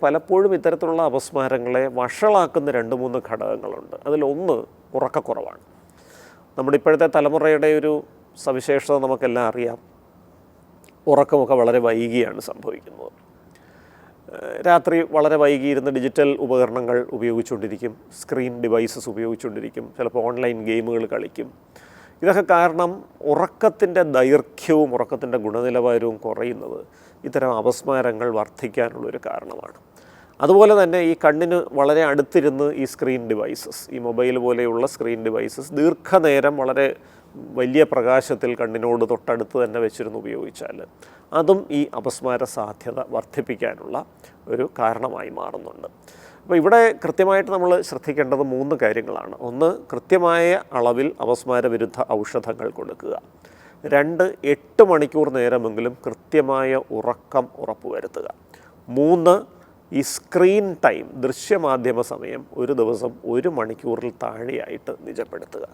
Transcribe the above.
പലപ്പോഴും ഇത്തരത്തിലുള്ള അപസ്മാരങ്ങളെ വഷളാക്കുന്ന 2-3 ഘടകങ്ങളുണ്ട്. അതിലൊന്ന് ഉറക്കക്കുറവാണ്. നമ്മുടെ ഇപ്പോഴത്തെ തലമുറയുടെ ഒരു സവിശേഷത നമുക്കെല്ലാം അറിയാം. ഉറക്കമൊക്കെ വളരെ വൈകിയാണ് സംഭവിക്കുന്നത്. രാത്രി വളരെ വൈകിയിരുന്ന് ഡിജിറ്റൽ ഉപകരണങ്ങൾ ഉപയോഗിച്ചുകൊണ്ടിരിക്കും, സ്ക്രീൻ ഡിവൈസസ് ഉപയോഗിച്ചുകൊണ്ടിരിക്കും, ചിലപ്പോൾ ഓൺലൈൻ ഗെയിമുകൾ കളിക്കും. ഇതൊക്കെ കാരണം ഉറക്കത്തിൻ്റെ ദൈർഘ്യവും ഉറക്കത്തിൻ്റെ ഗുണനിലവാരവും കുറയുന്നത് ഇത്തരം അപസ്മാരങ്ങൾ വർദ്ധിക്കാനുള്ളൊരു കാരണമാണ്. അതുപോലെ തന്നെ ഈ കണ്ണിന് വളരെ അടുത്തിരുന്ന് ഈ സ്ക്രീൻ ഡിവൈസസ്, ഈ മൊബൈൽ പോലെയുള്ള സ്ക്രീൻ ഡിവൈസസ് ദീർഘനേരം വളരെ വലിയ പ്രകാശത്തിൽ കണ്ണിനോട് തൊട്ടടുത്ത് തന്നെ വെച്ചിരുന്ന് ഉപയോഗിച്ചാൽ അതും ഈ അപസ്മാര സാധ്യത വർദ്ധിപ്പിക്കാനുള്ള ഒരു കാരണമായി മാറുന്നുണ്ട്. അപ്പോൾ ഇവിടെ കൃത്യമായിട്ട് നമ്മൾ ശ്രദ്ധിക്കേണ്ടത് 3 കാര്യങ്ങളാണ്. ഒന്ന്, കൃത്യമായ അളവിൽ അപസ്മാര വിരുദ്ധ ഔഷധങ്ങൾ കൊടുക്കുക. 2, 8 മണിക്കൂർ നേരമെങ്കിലും കൃത്യമായ ഉറക്കം ഉറപ്പുവരുത്തുക. 3, ഈ സ്ക്രീൻ ടൈം, ദൃശ്യമാധ്യമ സമയം ഒരു ദിവസം 1 മണിക്കൂറിൽ താഴെയായിട്ട് നിജപ്പെടുത്തുക.